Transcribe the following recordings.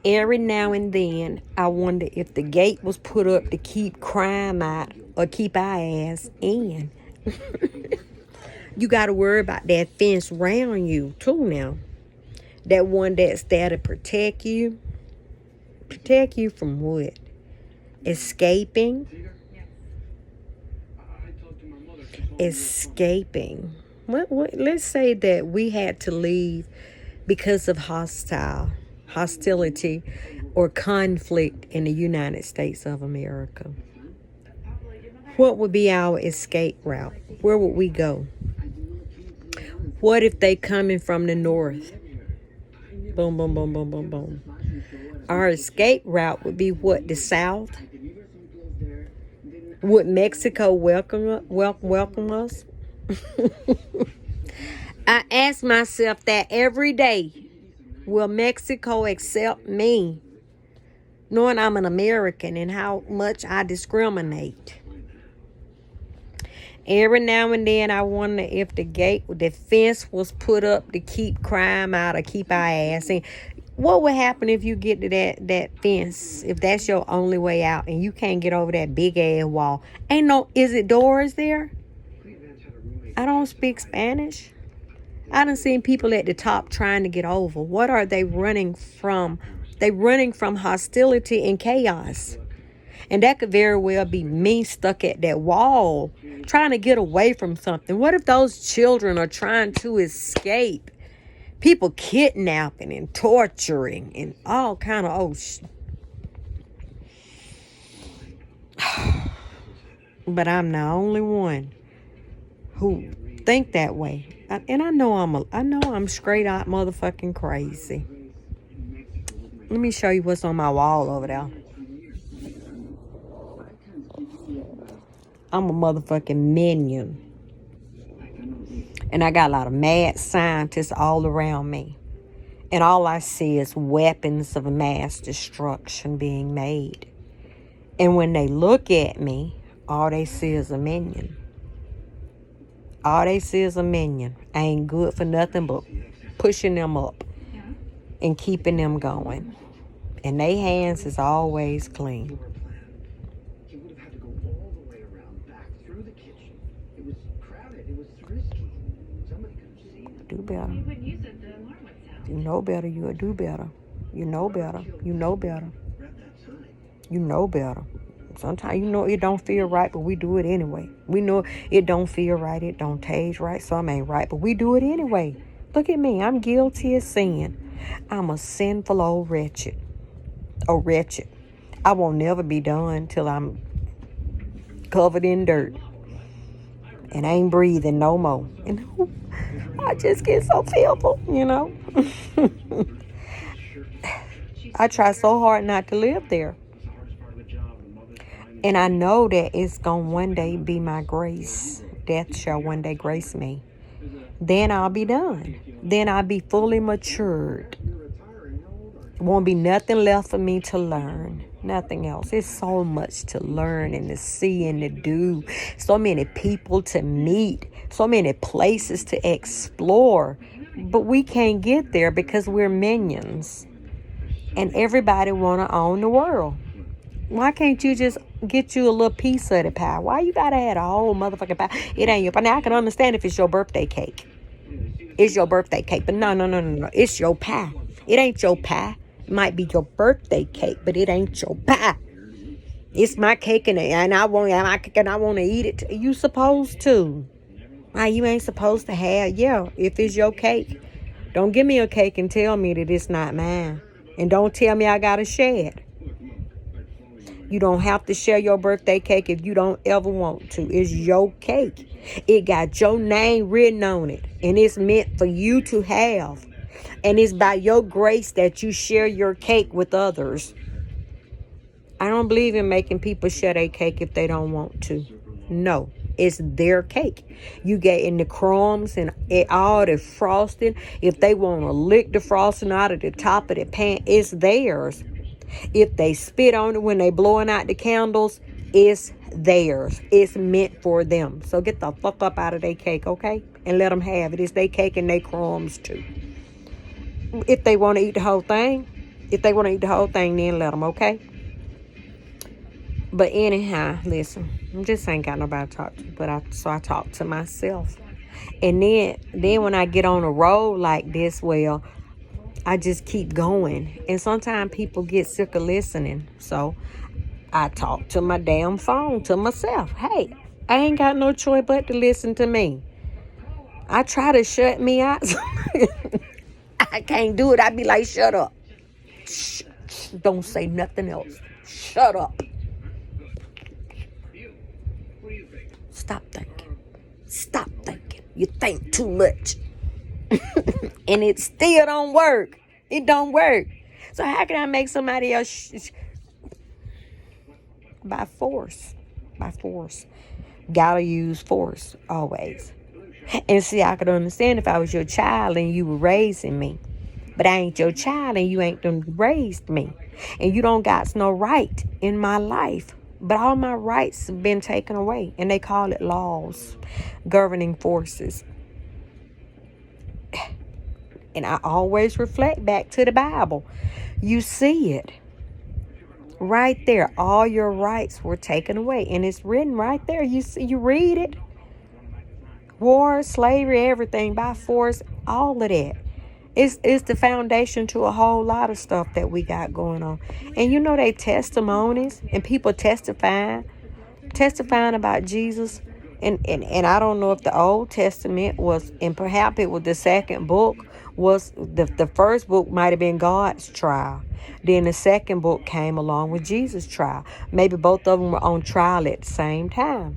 Every now and then, I wonder if the gate was put up to keep crime out or keep our ass in. You got to worry about that fence around you, too, now. That one that's there to protect you. Protect you from what? Escaping? Escaping. What? Let's say that we had to leave because of hostility or conflict in the United States of America. What would be our escape route? Where would we go? What if they coming from the north? Boom, boom, boom, boom, boom, boom. Our escape route would be what? The south? Would Mexico welcome us? I ask myself that every day. Will Mexico accept me? Knowing I'm an American and how much I discriminate. Every now and then I wonder if the fence was put up to keep crime out or keep our ass in. What would happen if you get to that fence, if that's your only way out and you can't get over that big ass wall? Is it doors there? I don't speak Spanish. I done seen people at the top trying to get over. What are they running from? They running from hostility and chaos. And that could very well be me stuck at that wall trying to get away from something. What if those children are trying to escape? People kidnapping and torturing and all kind of But I'm the only one who think that way. And I know I'm straight out motherfucking crazy. Let me show you what's on my wall over there. I'm a motherfucking minion. And I got a lot of mad scientists all around me. And all I see is weapons of mass destruction being made. And when they look at me, all they see is a minion. All they see is a minion. I ain't good for nothing but pushing them up and keeping them going. And their hands is always clean. Do better. You know better, you'll do better. You know better. You know better. You know better. Sometimes you know it don't feel right, but we do it anyway. We know it don't feel right, it don't taste right, some ain't right, but we do it anyway. Look at me, I'm guilty of sin. I'm a sinful old wretched. I won't never be done till I'm covered in dirt and ain't breathing no more. And I just get so fearful, I try so hard not to live there. And I know that it's going to one day be my grace. Death shall one day grace me. Then I'll be done. Then I'll be fully matured. Won't be nothing left for me to learn. Nothing else. It's so much to learn and to see and to do. So many people to meet. So many places to explore. But we can't get there because we're minions. And everybody want to own the world. Why can't you just get you a little piece of the pie? Why you gotta have a whole motherfucking pie? It ain't your pie. Now I can understand if it's your birthday cake. It's your birthday cake. But no. It's your pie. It ain't your pie. It might be your birthday cake, but it ain't your pie. It's my cake and I want to eat it. You supposed to. Why you ain't supposed to have? Yeah, if it's your cake. Don't give me a cake and tell me that it's not mine. And don't tell me I gotta share it. You don't have to share your birthday cake if you don't ever want to. It's your cake. It got your name written on it. And it's meant for you to have. And it's by your grace that you share your cake with others. I don't believe in making people share their cake if they don't want to. No, it's their cake. You get in the crumbs and all the frosting. If they want to lick the frosting out of the top of the pan, it's theirs. If they spit on it when they blowing out the candles, it's theirs. It's meant for them. So get the fuck up out of their cake, okay? And let them have it. It's their cake and their crumbs too. If they want to eat the whole thing, If they want to eat the whole thing, then let them, okay? But anyhow, listen, I just ain't got nobody to talk to. So I talk to myself. And then when I get on a roll like this, well, I just keep going. And sometimes people get sick of listening. So I talk to my damn phone, to myself. Hey, I ain't got no choice but to listen to me. I try to shut me out. I can't do it. I be like, shut up. Shh, don't say nothing else. Shut up. Stop thinking. Stop thinking. You think too much. And it still don't work. It don't work. So how can I make somebody else by force? By force. Gotta use force always. And see, I could understand if I was your child and you were raising me. But I ain't your child and you ain't done raised me. And you don't got no right in my life. But all my rights have been taken away. And they call it laws, governing forces. And I always reflect back to the Bible. You see it. Right there. All your rights were taken away. And it's written right there. You see, you read it. War, slavery, everything by force, all of that. It's the foundation to a whole lot of stuff that we got going on. And you know they testimonies and people testifying about Jesus. And I don't know if the Old Testament was, and perhaps it was the second book, was the first book might have been God's trial. Then the second book came along with Jesus' trial. Maybe both of them were on trial at the same time.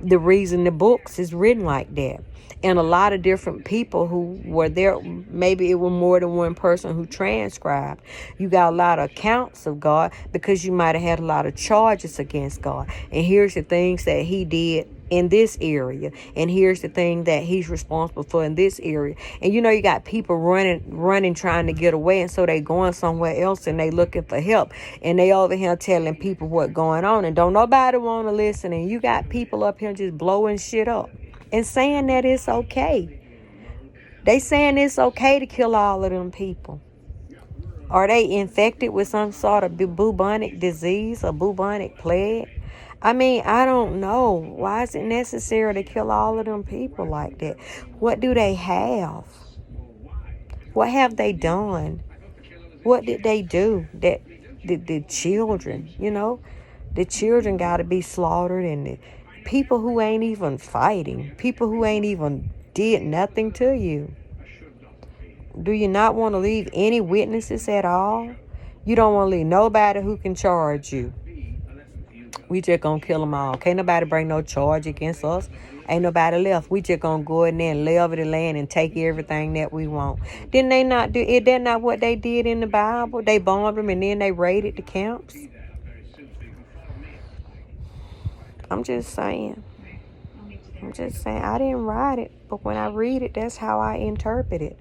The reason the books is written like that. And a lot of different people who were there, maybe it was more than one person who transcribed. You got a lot of accounts of God because you might have had a lot of charges against God. And here's the things that he did in this area. And here's the thing that he's responsible for in this area. And you know, you got people running, trying to get away. And so they going somewhere else and they looking for help. And they over here telling people what's going on. And don't nobody want to listen. And you got people up here just blowing shit up. And saying that it's okay. They saying it's okay to kill all of them people. Are they infected with some sort of bubonic disease or bubonic plague? I mean, I don't know. Why is it necessary to kill all of them people like that? What do they have? What have they done? What did they do? That the children, you know, the children got to be slaughtered, and the people who ain't even fighting, people who ain't even did nothing to you. Do you not want to leave any witnesses at all? You don't want to leave nobody who can charge you. We just gonna kill them all. Can't nobody bring no charge against us. Ain't nobody left. We just gonna go in there and lay over the land and take everything that we want. Didn't they not do it? That's not what they did in the Bible. They bombed them and then they raided the camps. I'm just saying. I didn't write it, but when I read it, that's how I interpret it.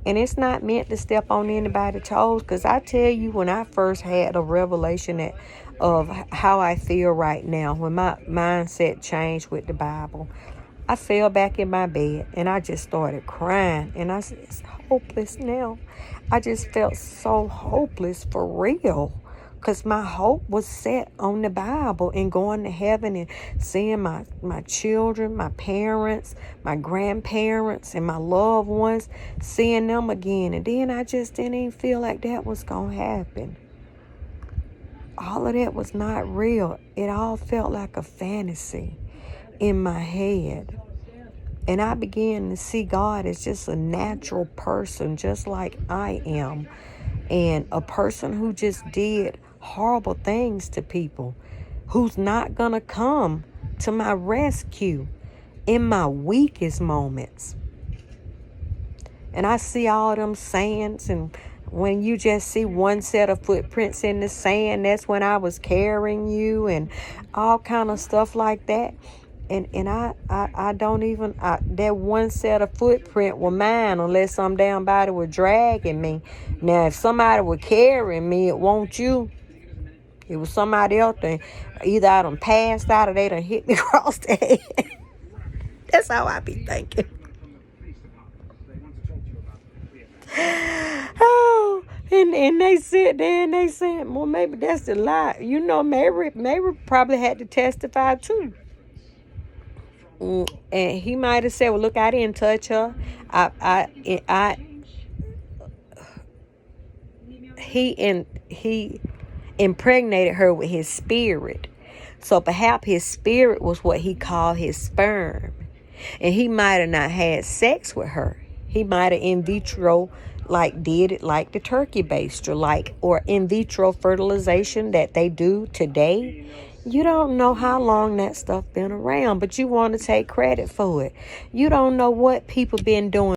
And it's not meant to step on anybody's toes, because I tell you, when I first had a revelation of how I feel right now, when my mindset changed with the Bible, I fell back in my bed and I just started crying. And I said, it's hopeless now. I just felt so hopeless for real. Because my hope was set on the Bible and going to heaven and seeing my children, my parents, my grandparents, and my loved ones, seeing them again. And then I just didn't even feel like that was going to happen. All of that was not real. It all felt like a fantasy in my head. And I began to see God as just a natural person, just like I am. And a person who just did horrible things to people, who's not gonna come to my rescue in my weakest moments. And I see all them sands, and when you just see one set of footprints in the sand, that's when I was carrying you, and all kind of stuff like that. And I don't even, that one set of footprint were mine unless some damn body was dragging me. Now, if somebody were carrying me, it won't you. It was somebody else. Either I done passed out or they done hit me across the head. That's how I be thinking. Oh, and and they sit there and they said, well, maybe that's a lie. You know, Mary probably had to testify too. And he might have said, well, look, I didn't touch her. He impregnated her with his spirit. So perhaps his spirit was what he called his sperm. And he might have not had sex with her. He might have in vitro, did it like the turkey baster, or in vitro fertilization that they do today. You don't know how long that stuff been around, but you want to take credit for it. You don't know what people been doing